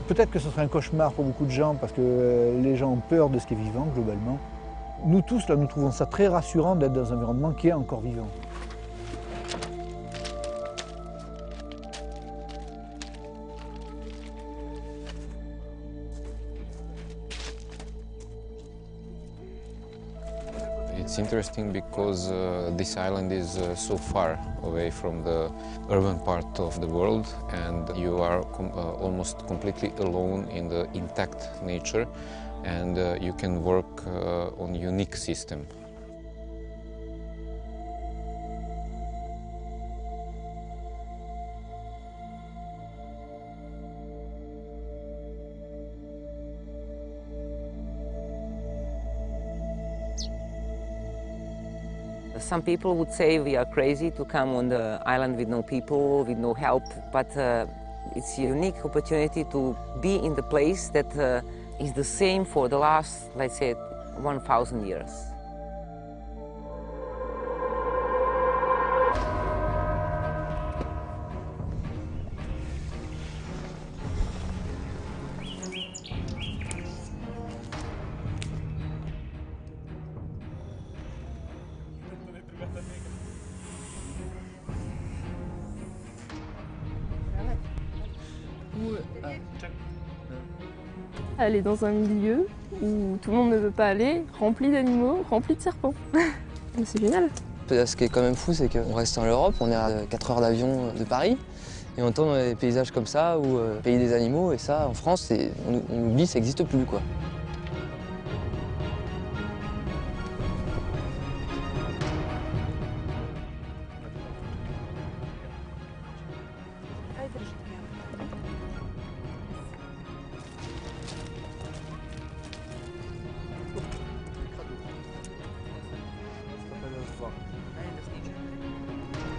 Peut-être que ce serait un cauchemar pour beaucoup de gens parce que les gens ont peur de ce qui est vivant globalement. Nous tous, là, nous trouvons ça très rassurant d'être dans un environnement qui est encore vivant. It's interesting because this island is so far away from the urban part of the world, and you are almost completely alone in the intact nature, and you can work on a unique system. Some people would say we are crazy to come on the island with no people, with no help, but it's a unique opportunity to be in the place that is the same for the last, let's say, 1,000 years. Elle est dans un milieu où tout le monde ne veut pas aller, rempli d'animaux, rempli de serpents. C'est génial. Ce qui est quand même fou, c'est qu'on reste en Europe, on est à 4 heures d'avion de Paris, et on tombe dans des paysages comme ça, ou pays des animaux, et ça, en France, on oublie, ça n'existe plus, quoi.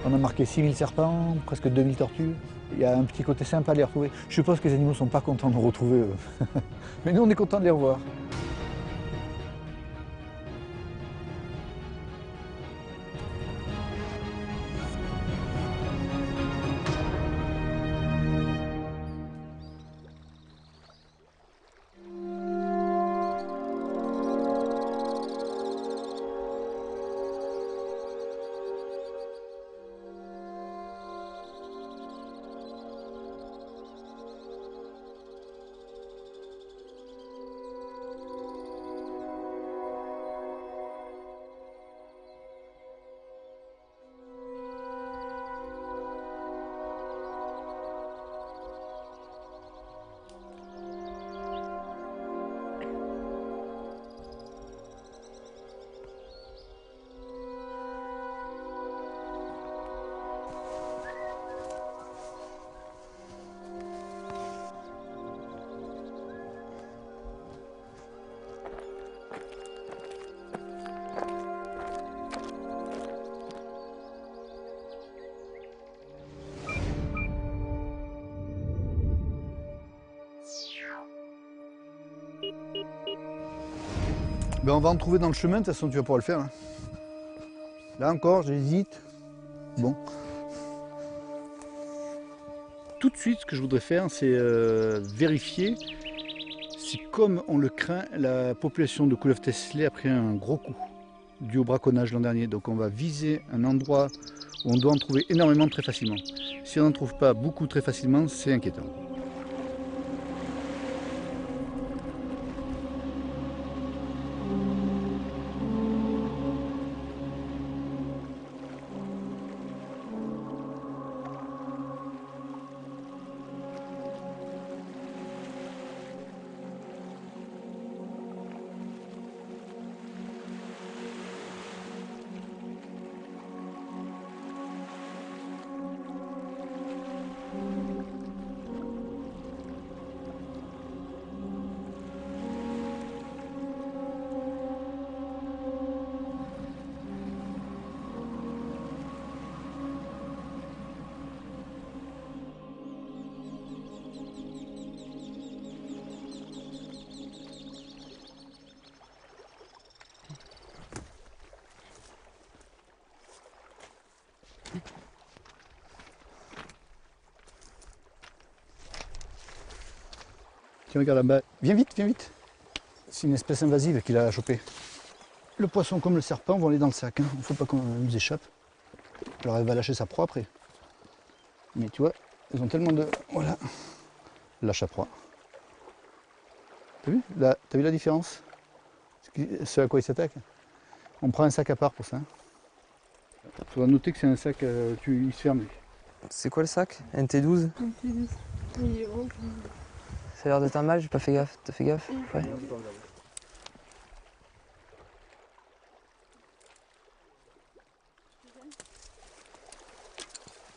On a marqué 6000 serpents, presque 2000 tortues. Il y a un petit côté sympa à les retrouver. Je suppose que les animaux ne sont pas contents de nous retrouver, eux. Mais nous, on est contents de les revoir. Ben on va en trouver dans le chemin, de toute façon tu vas pouvoir le faire. Hein. Là encore, j'hésite. Bon. Tout de suite, ce que je voudrais faire, c'est vérifier si, comme on le craint, la population de couleuvres tessellées a pris un gros coup dû au braconnage l'an dernier. Donc on va viser un endroit où on doit en trouver énormément très facilement. Si on n'en trouve pas beaucoup très facilement, c'est inquiétant. Tiens, regarde là-bas. Viens vite, viens vite. C'est une espèce invasive qu'il a chopée. Le poisson comme le serpent vont aller dans le sac. Il ne faut pas qu'on nous échappe. Alors elle va lâcher sa proie après. Mais tu vois, ils ont tellement de... Voilà. Elle lâche sa proie. T'as vu là, t'as vu la différence? Ce à quoi il s'attaque. On prend un sac à part pour ça. Il faudra noter que c'est un sac, il se ferme lui. C'est quoi le sac? NT12? Il est vraiment Ça a l'air d'être un mâle, j'ai pas fait gaffe. T'as fait gaffe? Ouais.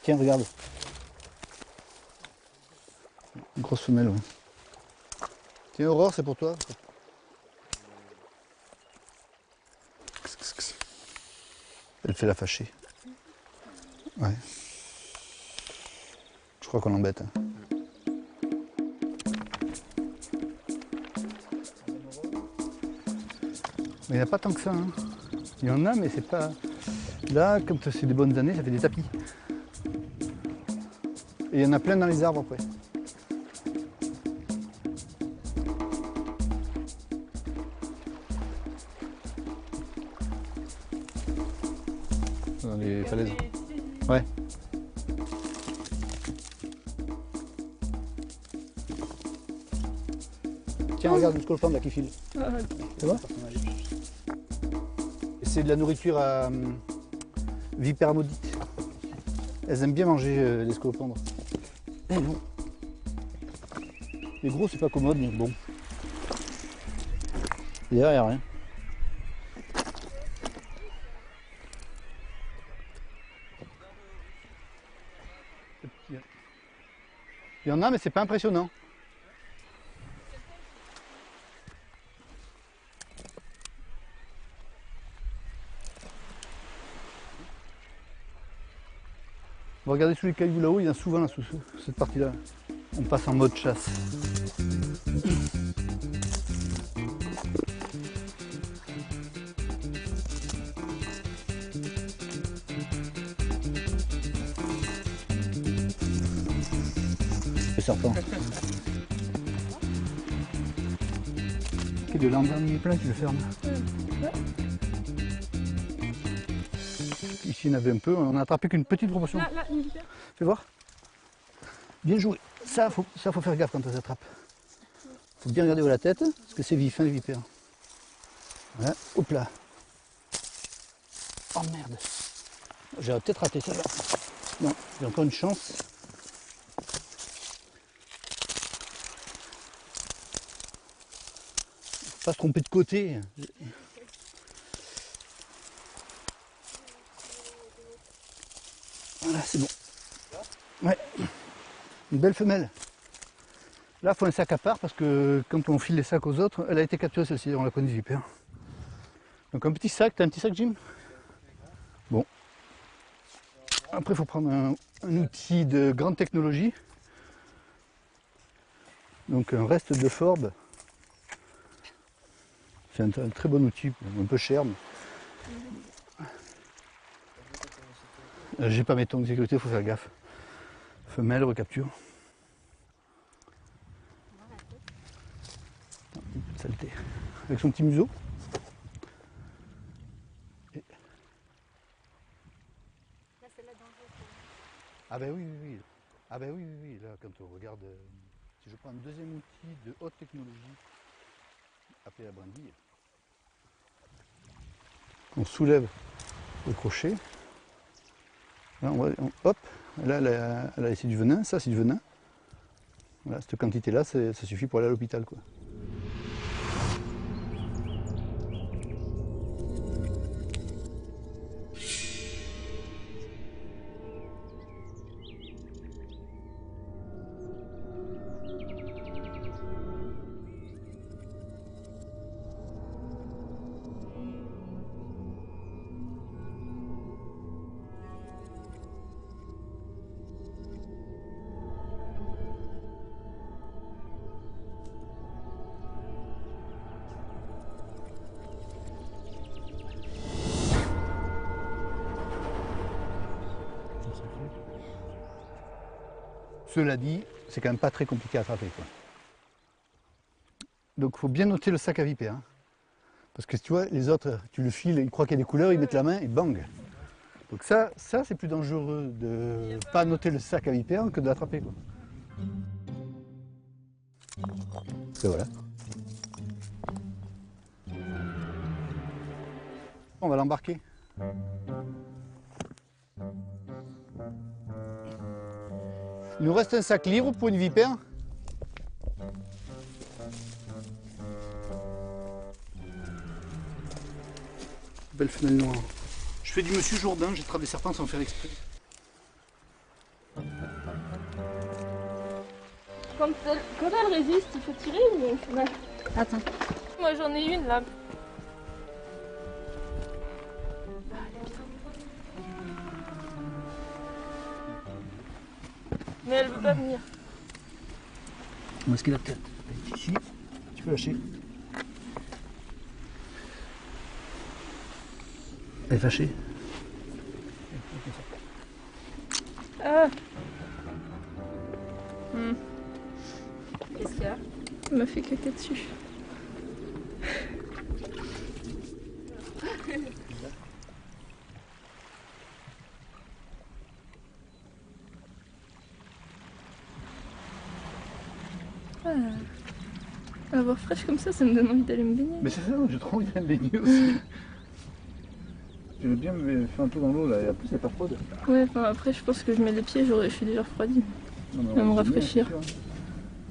Tiens, regarde. Une grosse femelle, ouais. Tiens, Aurore, c'est pour toi. Elle fait la fâcher. Ouais. Je crois qu'on l'embête. Hein. Mais il n'y en a pas tant que ça. Hein. Il y en a, mais c'est pas... Là, comme c'est des bonnes années, ça fait des tapis. Et il y en a plein dans les arbres après. Dans les falaises. Ouais. Tiens, regarde le scolopendre là qui file. Tu vois? C'est de la nourriture à vipère maudite. Elles aiment bien manger les scolopendres. Eh non. Les gros c'est pas commode mais bon. Derrière il n'y a rien. Il y en a mais c'est pas impressionnant. On va regarder sous les cailloux là-haut, il y en a souvent là, sous cette partie-là. On passe en mode chasse. Le serpent. Et de l'an dernier plein, tu le fermes. Ici, il y en avait un peu. On n'a attrapé qu'une petite proportion. Là, une vipère. Fais voir. Bien joué. Ça, faut faire gaffe quand on les attrape. Faut bien regarder où la tête, parce que c'est vif, hein, les vipères. Voilà. Hop là. Oh merde. J'aurais peut-être raté ça là. Non, j'ai encore une chance. Faut pas se tromper de côté. Voilà, c'est bon. Ouais. Une belle femelle. Là, il faut un sac à part parce que quand on file les sacs aux autres, elle a été capturée celle-ci, on la connaît vipère. Donc un petit sac, t'as un petit sac, Jim? Bon. Après, il faut prendre un outil de grande technologie. Donc un reste de forbe. C'est un très bon outil, un peu cher. Mais... J'ai pas mes tongs de sécurité, il faut faire gaffe. Femelle, recapture. Saleté. Avec son petit museau. Et... Là, c'est la dangereuse. Ah ben oui, oui, oui. Ah ben oui, oui, oui. Là, quand on regarde, si je prends un deuxième outil de haute technologie, appelé la brindille, on soulève le crochet. Là, hop, là, elle a laissé du venin. Ça, c'est du venin. Voilà, cette quantité-là, ça suffit pour aller à l'hôpital, quoi. Cela dit, c'est quand même pas très compliqué à attraper, quoi. Donc il faut bien noter le sac à vipères. Hein. Parce que tu vois, les autres, tu le files, ils croient qu'il y a des couleurs, ils mettent la main et bang. Donc ça c'est plus dangereux de ne pas noter le sac à vipères que de l'attraper. Et voilà. On va l'embarquer. Il nous reste un sac libre pour une vipère. Belle femelle noire. Je fais du Monsieur Jourdain, j'attrape des serpents sans faire exprès. Quand elle résiste, il faut tirer ou... Ouais. Attends. Moi j'en ai une là. Mais elle veut pas venir. Où est-ce qu'il a peut-être? Ici, tu peux lâcher. Elle est fâchée. Ah. Qu'est-ce qu'il y a? Elle m'a fait caca dessus. Avoir fraîche comme ça me donne envie d'aller me baigner. Mais c'est ça, j'ai trop envie d'aller me baigner aussi. J'aime bien me faire un tour dans l'eau là, et en plus elle est pas froide. Ouais, enfin après je pense que je mets les pieds, je suis déjà refroidie. Non, mais Ça va me rafraîchir.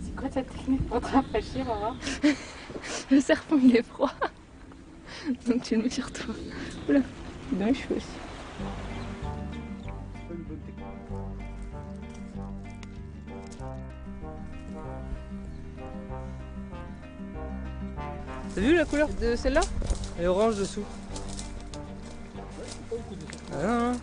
C'est quoi ta technique pour te rafraîchir, Aura? Le serpent il est froid. Donc tu le mets sur toi. Oula, dans les cheveux aussi. T'as vu la couleur de celle-là? Elle est orange dessous. Ah non, non.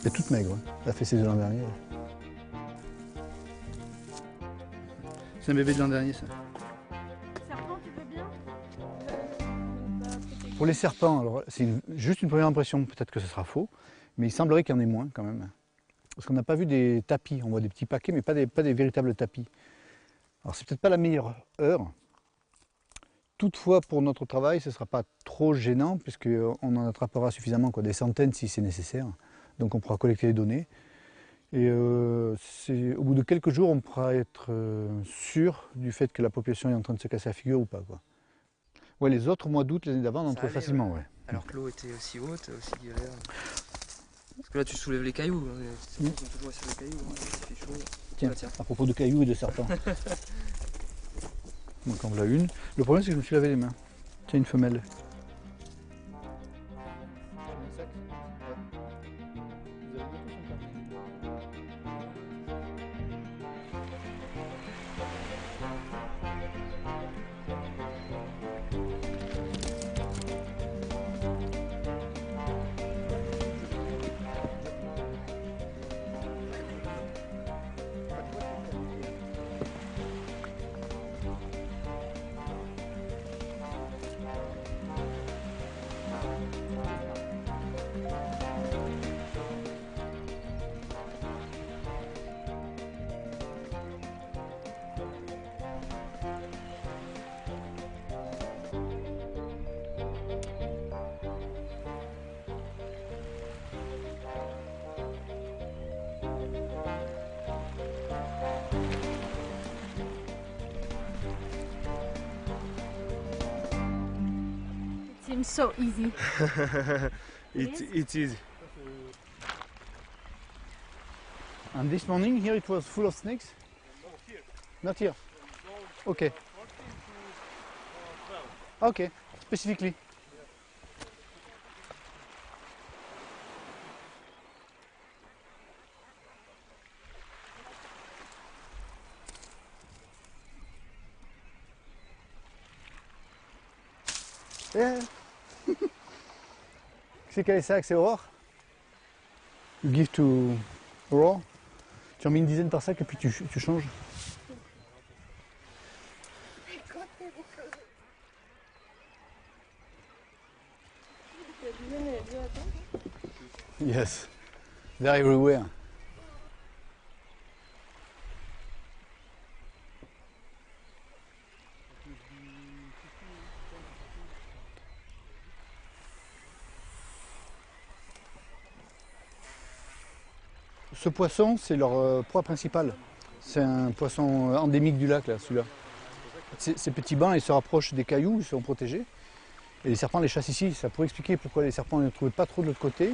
Elle est toute maigre, hein. Elle a fait ses œufs l'an dernier. C'est un bébé de l'an dernier ça. Serpent, tu veux bien? Pour les serpents, alors c'est juste une première impression, peut-être que ce sera faux, mais il semblerait qu'il y en ait moins quand même. Parce qu'on n'a pas vu des tapis, on voit des petits paquets, mais pas des véritables tapis. Alors c'est peut-être pas la meilleure heure. Toutefois, pour notre travail, ce ne sera pas trop gênant, puisqu'on en attrapera suffisamment, des centaines si c'est nécessaire. Donc on pourra collecter les données. Et au bout de quelques jours, on pourra être sûr du fait que la population est en train de se casser la figure ou pas. Ouais, les autres, au mois d'août, l'année d'avant, on en trouvait facilement. Ouais. Alors que l'eau était aussi haute, aussi galère. Parce que là, tu soulèves les cailloux. C'est bon, on peut jouer sur les cailloux, hein, il fait chaud. Tiens, à propos de cailloux et de serpents. Donc en voilà une. Le problème, c'est que je me suis lavé les mains. Tiens, une femelle. Seems so easy. It's easy. And this morning here it was full of snakes? Not here. Okay. Okay, specifically. Yeah. C'est quel sac? C'est Aurore? You give to Aurore? Tu en mets une dizaine par sac et puis tu changes. Yes, they're everywhere. Ce poisson, c'est leur proie principale. C'est un poisson endémique du lac, là, celui-là. Ces petits bancs, ils se rapprochent des cailloux, ils sont protégés. Et les serpents les chassent ici. Ça pourrait expliquer pourquoi les serpents ne les trouvaient pas trop de l'autre côté.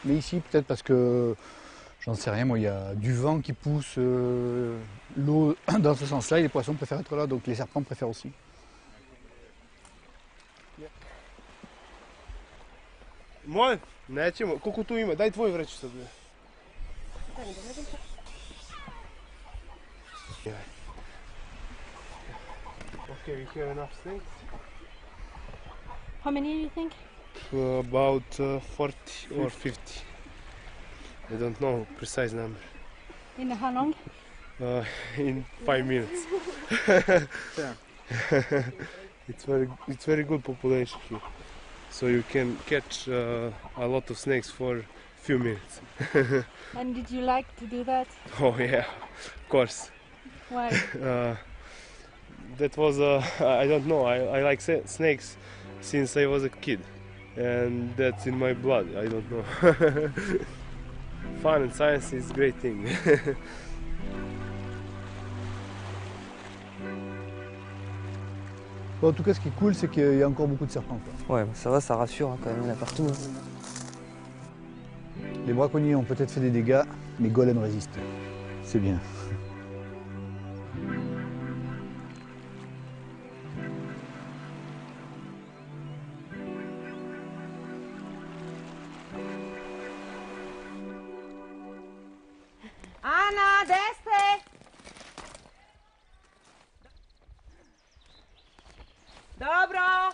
Mais ici, peut-être parce que, j'en sais rien, moi, il y a du vent qui pousse l'eau dans ce sens-là et les poissons préfèrent être là, donc les serpents préfèrent aussi. Molim? Nećemo. Koliko tu ima? Daj tvoju vreću sad. Okay, we have enough snakes. How many do you think? About 40 or 50. I don't know precise number. In how long? In 5 minutes. It's very good population here. So you can catch a lot of snakes for few minutes. And did you like to do that? Oh yeah, of course. Why? That was I don't know. I like snakes since I was a kid, and that's in my blood. I don't know. Fun and science is a great thing. Bon, en tout cas, ce qui est cool, c'est qu'il y a encore beaucoup de serpents, quoi. Ouais, ça va, ça rassure hein, quand même, il y en a partout. Hein. Les braconniers ont peut-être fait des dégâts, mais Golem résiste. C'est bien. Ana, desce! Dobro!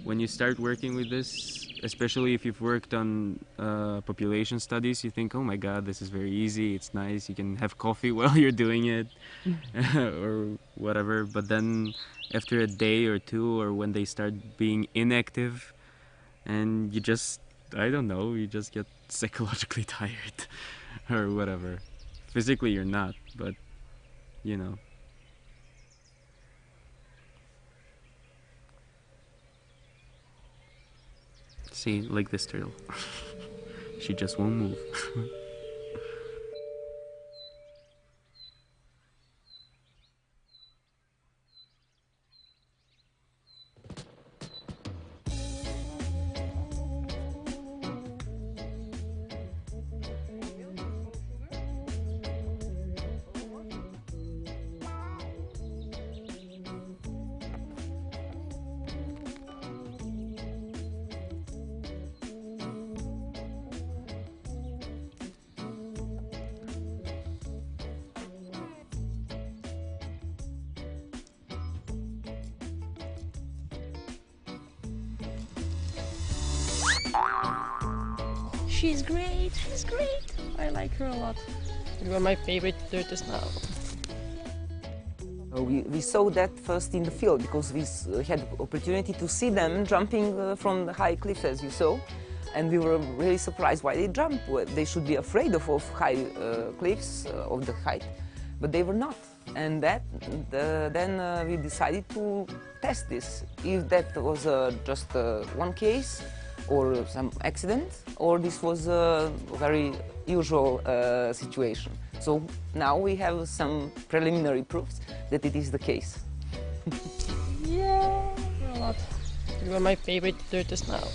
When you start working with this, especially if you've worked on population studies, you think, oh my god, this is very easy, it's nice, you can have coffee while you're doing it, or whatever. But then after a day or two, or when they start being inactive, and you just, I don't know, you just get psychologically tired, or whatever. Physically you're not, but, you know. See, like this turtle. She just won't move. She's great, she's great. I like her a lot. You are my favorite tortoise now. We saw that first in the field because we had opportunity to see them jumping from the high cliffs, as you saw. And we were really surprised why they jump. They should be afraid of high cliffs, of the height, but they were not. And then we decided to test this. If that was just one case, or some accident, or this was a very usual situation. So now we have some preliminary proofs that it is the case. Yeah, a lot. You are my favorite tortoise now.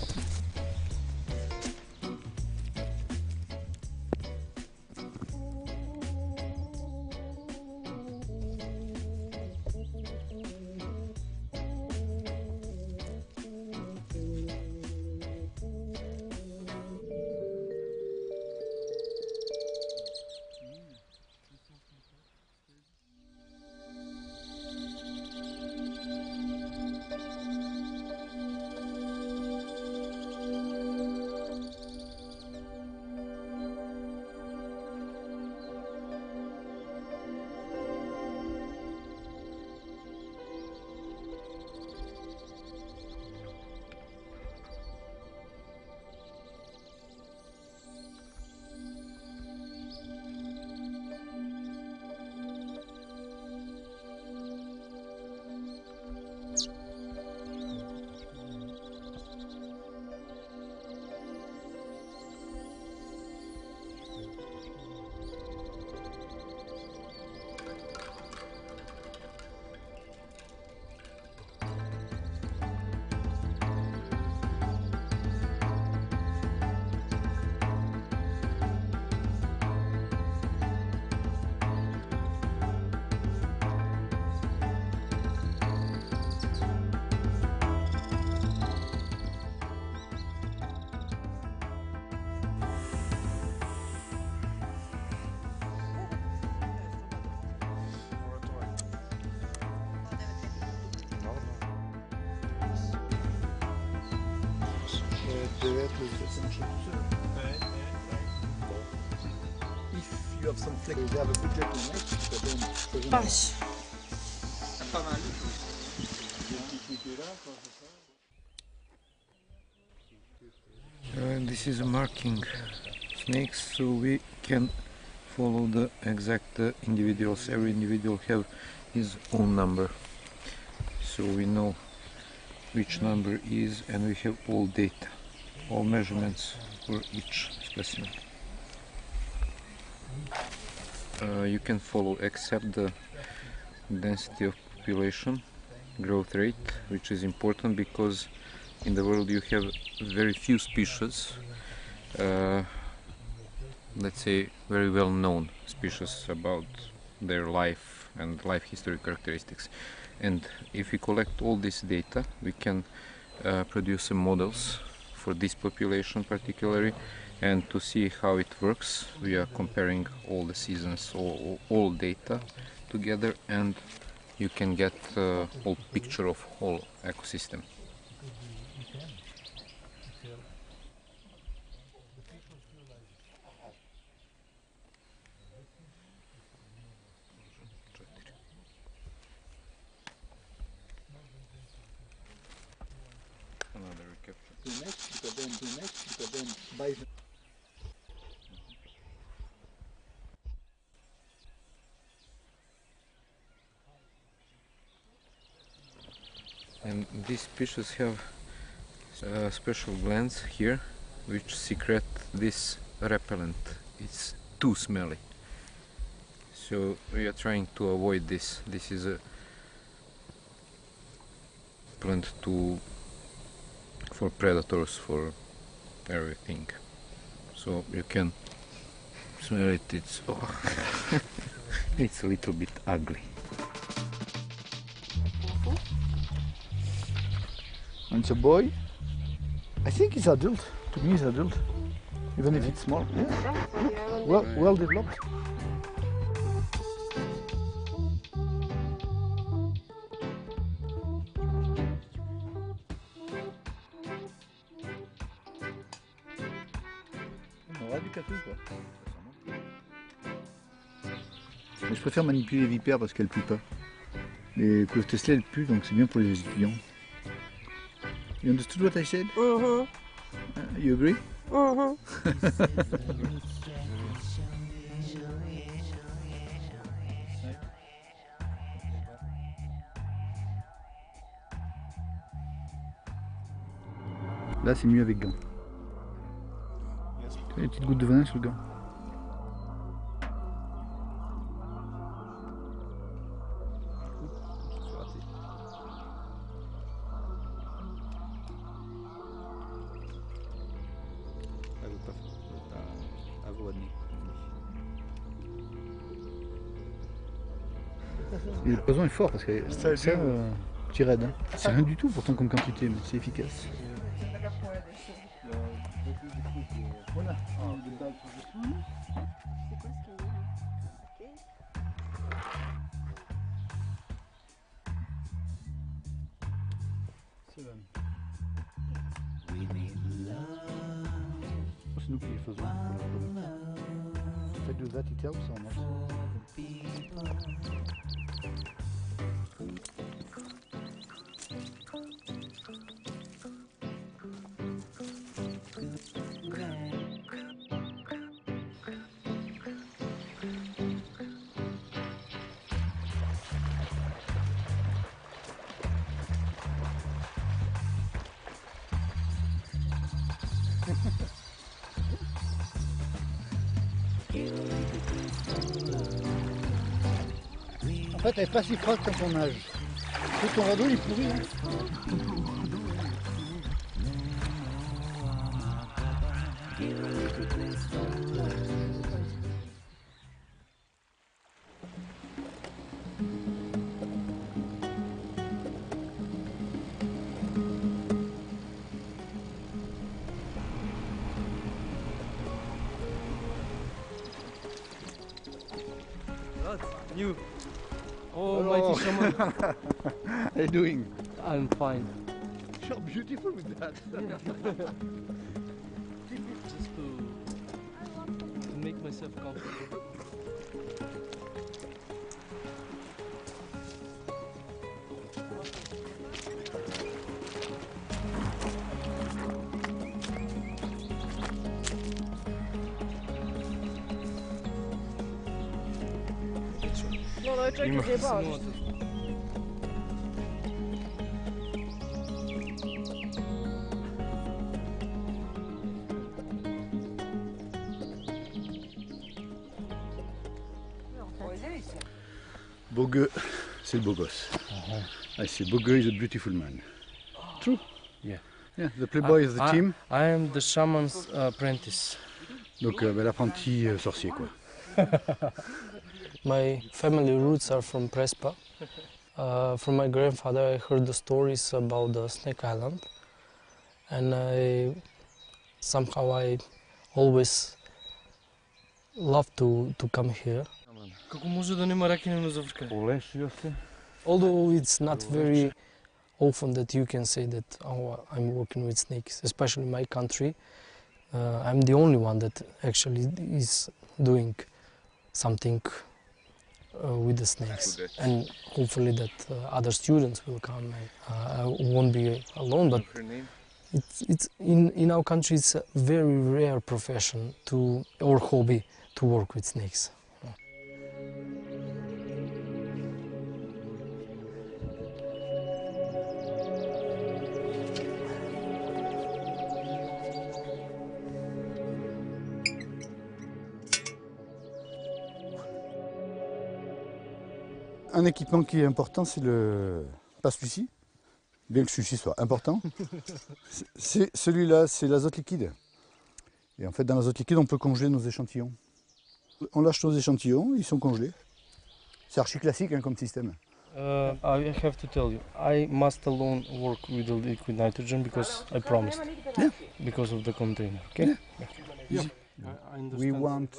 If you have some flex, you have a good grip on it, Vache. This is marking snakes, so we can follow the exact individuals. Every individual have his own number, so we know which number is, and we have all data, all measurements for each specimen. You can follow except the density of population, growth rate, which is important because in the world you have very few species, let's say very well known species about their life and life history characteristics. And if we collect all this data, we can produce some models for this population particularly, and to see how it works we are comparing all the seasons, all data together, and you can get a whole picture of whole ecosystem. Another recapture. And these species have special glands here which secrete this repellent. It's too smelly. So we are trying to avoid this. This is a plant for predators, for everything. So you can smell it. It's it's a little bit ugly. And it's a boy. I think it's adult. To me, it's adult, even if it's small. Yeah. Well developed. On aura du café, quoi. Mais je préfère manipuler les vipères parce qu'elles puent pas. Les Couleuves Tesla, elles puent, donc c'est bien pour les étudiants. You understood what I said? Mm-hmm. You agree? Mm-hmm. Là, c'est mieux avec gants. Tu as des petites gouttes de venin sur le gant. Et le poison est fort parce que ça, petit raid. Hein. C'est rien du tout pourtant comme quantité, mais c'est efficace. C'est nous qui les faisons. Faites de that, it helps or not? En fait, elle est pas si froide quand on nage. Ton radeau, il est pourri. Hein. You. Oh, mighty shaman. How are you doing? I'm fine. You're beautiful with that. Just to make myself comfortable. Non, le check, je sais pas. Bogueux, c'est le beau gosse. I see, Bogueux is a beautiful man. True? Yeah. Yeah, the playboy is the team. I am the shaman's apprentice. Donc l'apprenti sorcier quoi. My family roots are from Prespa. From my grandfather I heard the stories about the Snake Island, and somehow I always love to come here. Although it's not very often that you can say that, oh, I'm working with snakes, especially in my country. I'm the only one that actually is doing something with the snakes, and hopefully that other students will come. I won't be alone, but it's in our country it's a very rare profession or hobby to work with snakes. Un équipement qui est important, c'est pas celui-ci, bien que celui-ci soit important. C'est celui-là, c'est l'azote liquide. Et en fait, dans l'azote liquide, on peut congeler nos échantillons. On lâche nos échantillons, ils sont congelés. C'est archi classique hein, comme système. I have to tell you, I must alone work with the liquid nitrogen because I promised. Yeah. Because of the container, okay? Yeah. Easy. We want...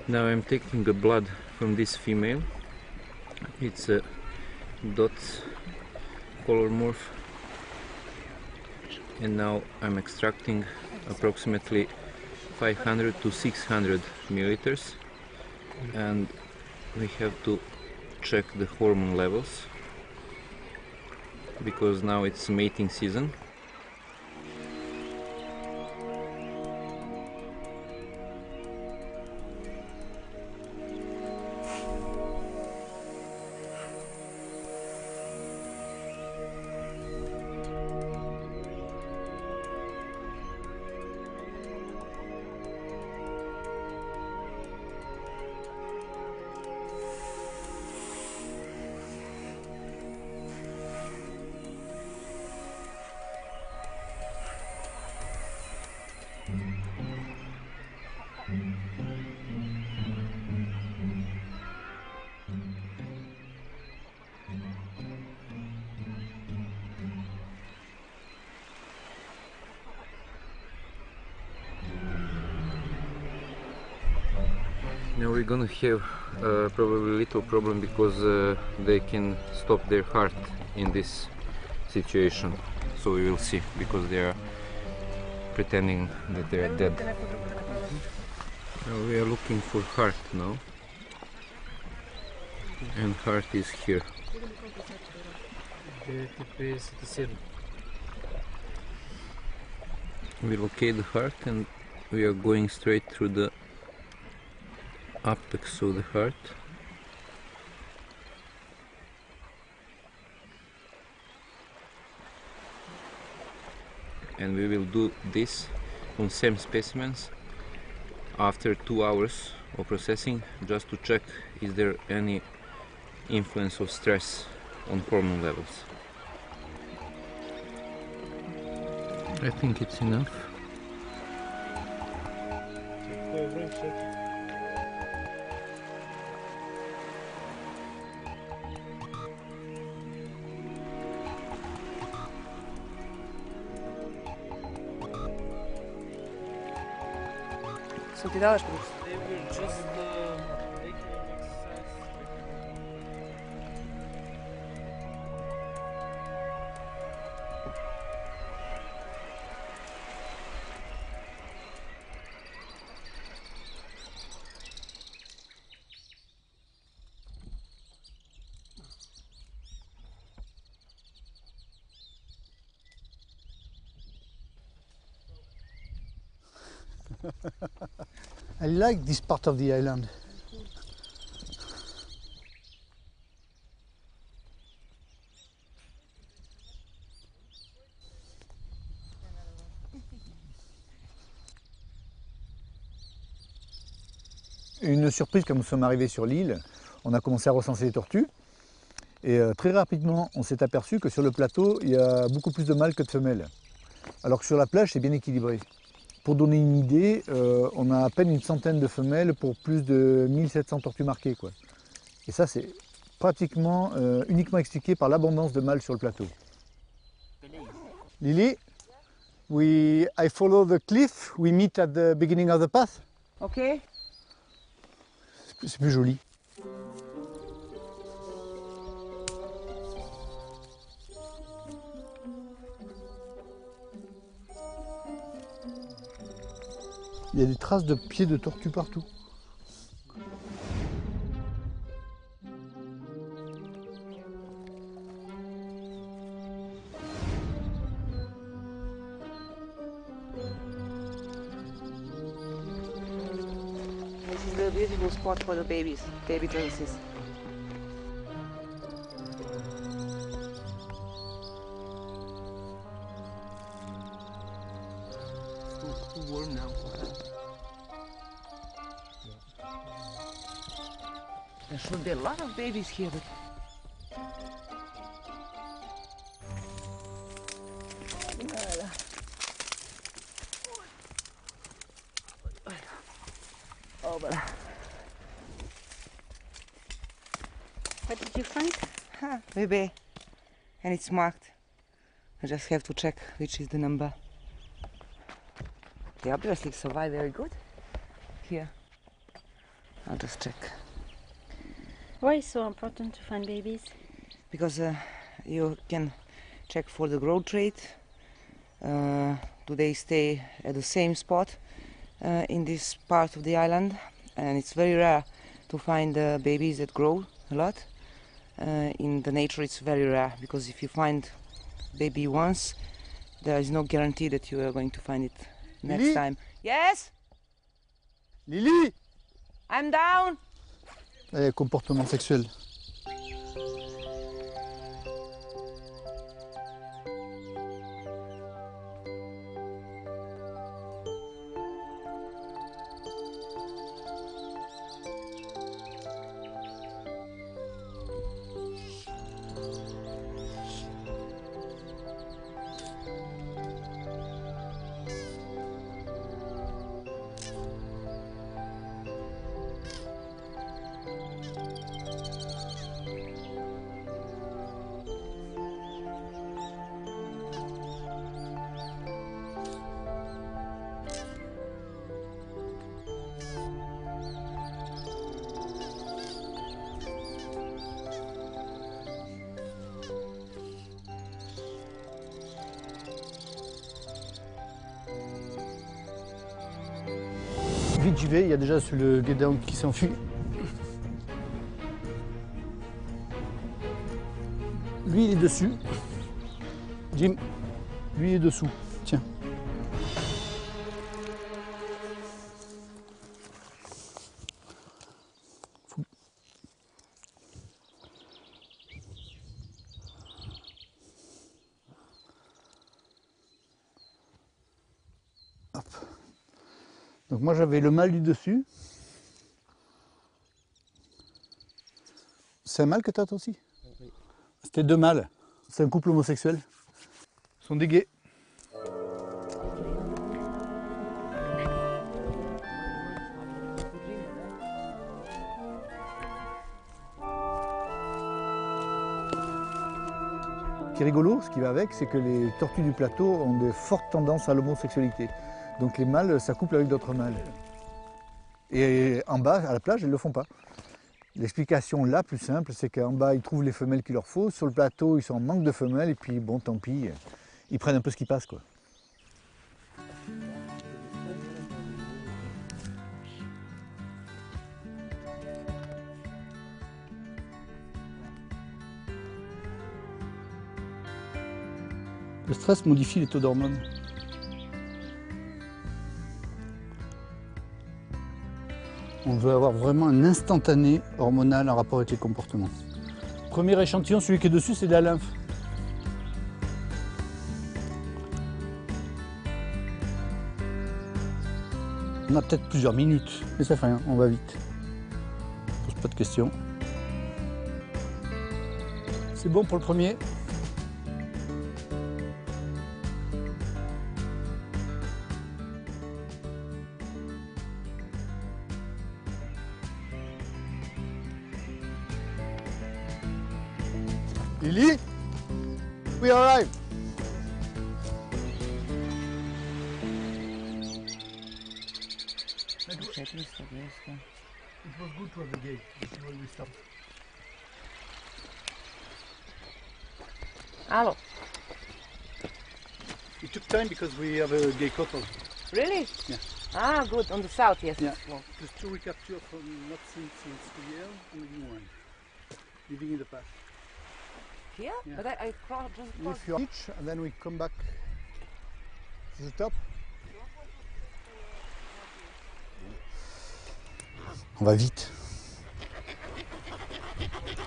Now I'm taking the blood from this female. It's a dot color morph, and now I'm extracting approximately 500 to 600 milliliters, and we have to check the hormone levels because now it's mating season. Now we're gonna have probably a little problem because they can stop their heart in this situation. So we will see, because they are pretending that they are dead. Now we are looking for heart now, and heart is here. We locate the heart and we are going straight through the apex of the heart. And we will do this on same specimens after 2 hours of processing, just to check is there any influence of stress on hormone levels. I think it's enough. So ti dalaš plus? I like this part of the island. Une surprise quand nous sommes arrivés sur l'île, on a commencé à recenser les tortues et très rapidement on s'est aperçu que sur le plateau il y a beaucoup plus de mâles que de femelles, alors que sur la plage c'est bien équilibré. Pour donner une idée, on a à peine une centaine de femelles pour plus de 1700 tortues marquées, quoi. Et ça c'est pratiquement uniquement expliqué par l'abondance de mâles sur le plateau. Lily, I follow the cliff, we meet at the beginning of the path. Okay. C'est plus joli. Il y a des traces de pieds de tortue partout. a beautiful spot for the baby tortoises. It's too warm now. There should be a lot of babies here, but oh, but What did you find? baby, and it's marked. I just have to check which is the number. They obviously survive very good here. I'll just check. Why is it so important to find babies? Because you can check for the growth rate. Do they stay at the same spot in this part of the island? And it's very rare to find babies that grow a lot. In the nature it's very rare, because if you find baby once, there is no guarantee that you are going to find it next Lily? time. Yes, Lily! I'm down. Comportement sexuel. Vite j'y vais, il y a déjà le guédon qui s'enfuit. Lui il est dessus. Jim, lui il est dessous. Tiens. Hop. Donc moi j'avais le mâle du dessus. C'est un mâle que tu as toi aussi? Oui. C'était deux mâles. C'est un couple homosexuel. Ils sont des gays. Ce qui est rigolo, ce qui va avec, c'est que les tortues du plateau ont de fortes tendances à l'homosexualité. Donc les mâles s'accouplent avec d'autres mâles. Et en bas, à la plage, ils ne le font pas. L'explication la plus simple, c'est qu'en bas, ils trouvent les femelles qu'il leur faut. Sur le plateau, ils sont en manque de femelles. Et puis, bon, tant pis, ils prennent un peu ce qui passe, quoi. Le stress modifie les taux d'hormones. On veut avoir vraiment un instantané hormonal en rapport avec les comportements. Premier échantillon, celui qui est dessus, c'est de la lymphe. On a peut-être plusieurs minutes, mais ça fait rien, on va vite. Pose pas de questions. C'est bon pour le premier. Lily, we arrived. It was good to have the gate. This is where we stopped. Hello. It took time because we have a gay couple. Really? Yeah. Ah, good. On the south, yes. Yeah. Well, There's two recaptures from not since here and a new one. Living in the past. here? Yeah. But I just crossed. If you reach, and then we come back to the top. On va vite.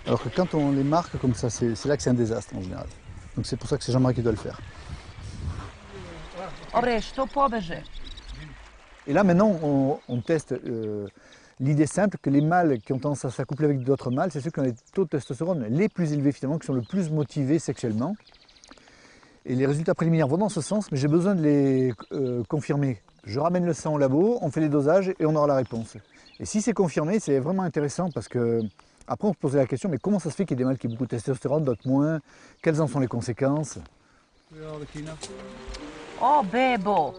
Alors que quand on les marque comme ça, c'est là que c'est un désastre en général. Donc c'est pour ça que c'est Jean-Marie qui doit le faire. Et là maintenant on teste l'idée simple que les mâles qui ont tendance à s'accoupler avec d'autres mâles, c'est ceux qui ont les taux de testostérone les plus élevés finalement, qui sont le plus motivés sexuellement. Et les résultats préliminaires vont dans ce sens, mais j'ai besoin de les confirmer. Je ramène le sang au labo, on fait les dosages et on aura la réponse. Et si c'est confirmé, c'est vraiment intéressant parce que après on se posait la question, mais comment ça se fait qu'il y ait des mâles qui ont beaucoup de testostérone, d'autres moins? Quelles en sont les conséquences? Oh, bebo!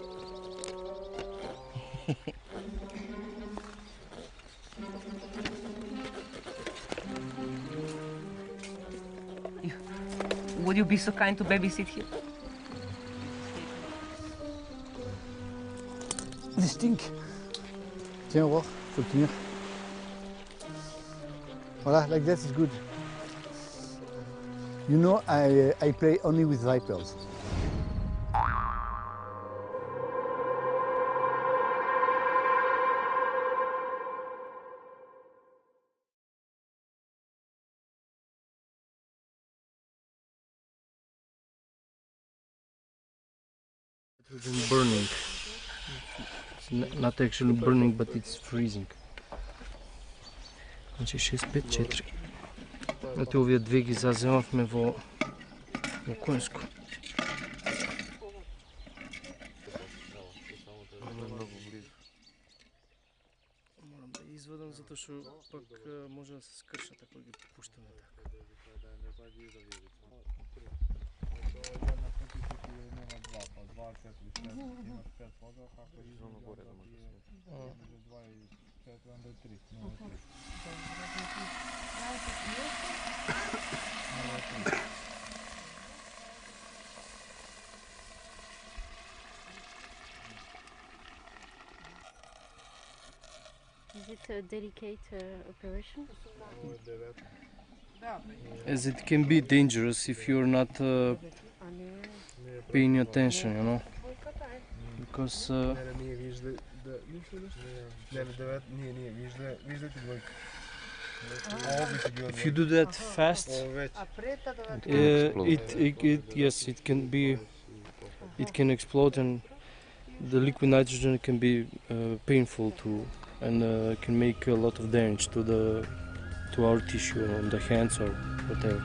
Would you be so kind to babysit here? Ils stinkt. Tiens, Aurore, faut le tenir. Voilà, like that is good. You know, I play only with vipers. Nitrogen burning. It's not actually burning, but it's freezing. Значи 654. Ето овие две ги заземавме во конско. Морам да извадам затоа што пак може да се скршат ако ги пуштаме така. Is it a delicate operation? As it can be dangerous if you're not paying attention, you know, because if you do that fast, it can explode, and the liquid nitrogen can be painful too, and can make a lot of damage to our tissue on the hands or whatever.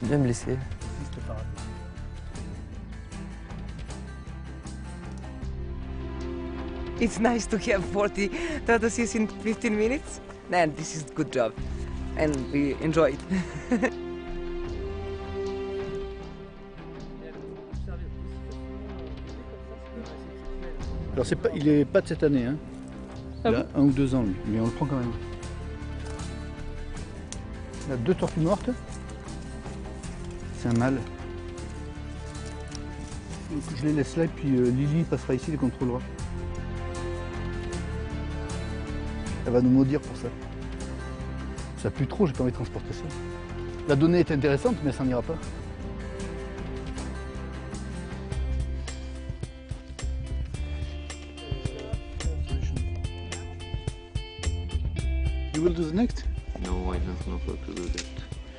Bien blessé. It's nice to have 40 tortoises in 15 minutes. And this is a good job. And we enjoy it. Alors il est pas de cette année, hein. Il a 1 ou 2 ans lui, mais on le prend quand même. Il a 2 tortues mortes. C'est un mâle. Donc, je les laisse là et puis Lily passera ici, les contrôlera. Elle va nous maudire pour ça. Ça pue trop, j'ai pas envie de transporter ça. La donnée est intéressante, mais ça n'ira pas. You will do the next? No, I don't know how to do that.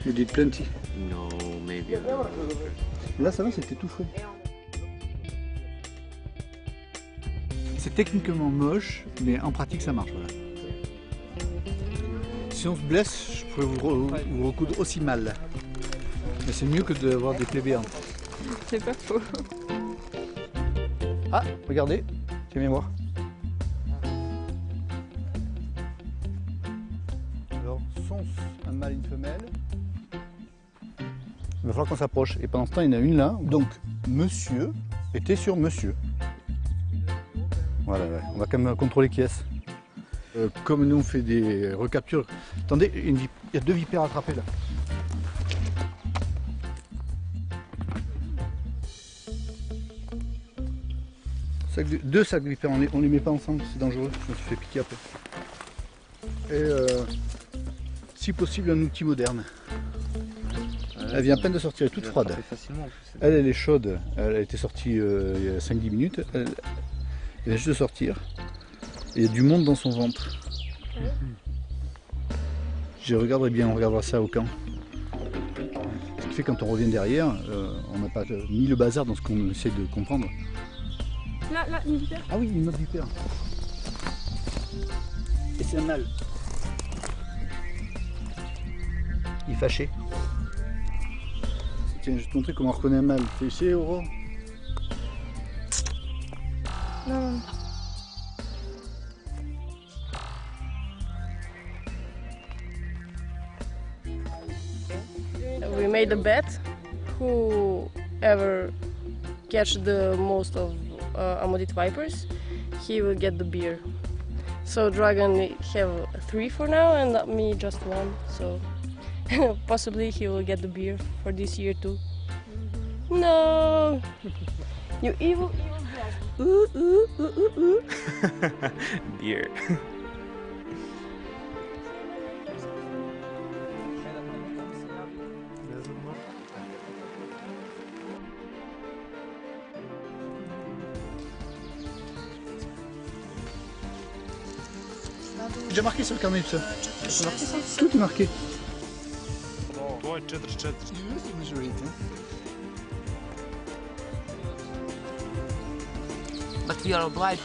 You did plenty. No, maybe. Là, ça va, c'était tout frais. C'est techniquement moche, mais en pratique, ça marche. Voilà. Si on se blesse, je pourrais vous recoudre aussi mal. Mais c'est mieux que d'avoir des plaies béantes. C'est pas faux. Ah, regardez, tiens, viens voir. Alors, sont un mâle et une femelle. Il va falloir qu'on s'approche. Et pendant ce temps, il y en a une là. Donc, monsieur était sur monsieur. Voilà, ouais. On va quand même contrôler qui est-ce. Comme nous on fait des recaptures. Attendez, il y a 2 vipères attrapées là. Deux sacs de vipères, on les met pas ensemble, c'est dangereux, je me suis fait piquer après. Et si possible un outil moderne. Elle vient à peine de sortir, elle est toute froide. Elle est chaude, elle a été sortie il y a 5-10 minutes. Elle vient juste de sortir. Il y a du monde dans son ventre. Je regarderai bien, on regardera ça au camp. Ce qui fait quand on revient derrière, on n'a pas mis le bazar dans ce qu'on essaie de comprendre. Là, une vipère. Ah oui, une autre vipère. Et c'est un mâle. Il est fâché. Tiens, je vais te montrer comment on reconnaît un mâle. Tu sais, Aurore? Non. We made a bet whoever catch the most of Ammonite vipers, he will get the beer. So Dragon have 3 for now and me just 1. So possibly he will get the beer for this year too. No, you evil Dragon. Beer. J'ai déjà marqué sur le carnet tout ça. Tout est marqué. But we are obliged.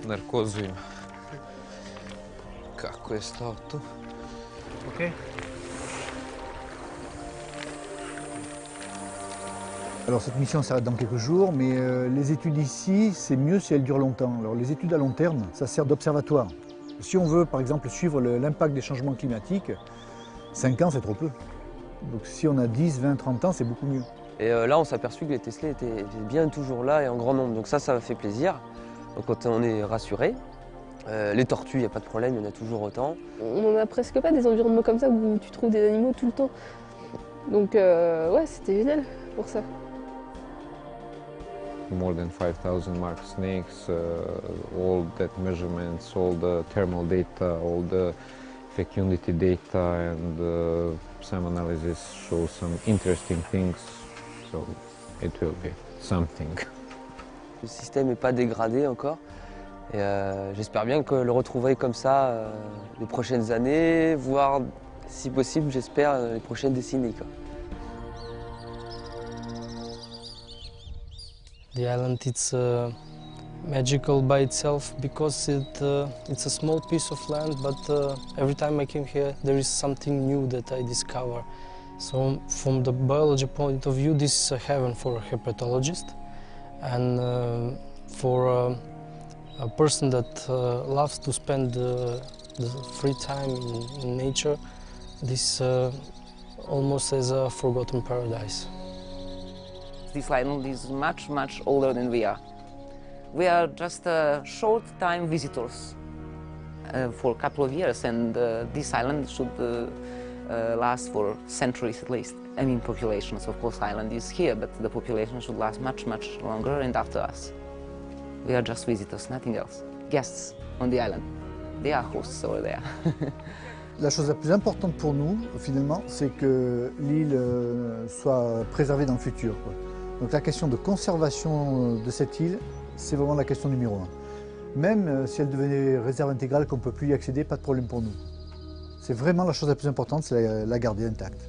Narkozujem. Kako je stao tu? Ok. Alors cette mission s'arrête dans quelques jours, mais les études ici, c'est mieux si elles durent longtemps. Alors les études à long terme, ça sert d'observatoire. Si on veut par exemple suivre l'impact des changements climatiques, 5 ans c'est trop peu. Donc si on a 10, 20, 30 ans, c'est beaucoup mieux. Et là, on s'est aperçu que les Teslés étaient bien toujours là et en grand nombre. Donc ça fait plaisir. Donc quand on est rassuré. Les tortues, il n'y a pas de problème, il y en a toujours autant. On n'en a presque pas des environnements comme ça où tu trouves des animaux tout le temps. Donc ouais, c'était génial pour ça. More than 5,000 marked snakes, all that measurements, all the thermal data, all the fecundity data, and some analysis show some interesting things, so it will be something. Le système n'est pas dégradé encore. Et j'espère bien que le retrouver comme ça les prochaines années, voire si possible, j'espère, les prochaines décennies, quoi. The island, it's magical by itself because it's a small piece of land, but every time I came here there is something new that I discover. So from the biology point of view, this is a heaven for a herpetologist, and for a person that loves to spend the free time in nature, this almost as a forgotten paradise. This island is much, much older than we are. We are just short-time visitors for a couple of years, and this island should last for centuries at least. I mean, populations, of course, island is here, but the population should last much, much longer and after us. We are just visitors, nothing else. Guests on the island. They are hosts over there. La chose la plus importante pour nous, finalement, c'est que l'île soit préservée dans le futur, quoi. Donc la question de conservation de cette île, c'est vraiment la question numéro 1. Même si elle devenait réserve intégrale, qu'on ne peut plus y accéder, pas de problème pour nous. C'est vraiment la chose la plus importante, c'est la garder intacte.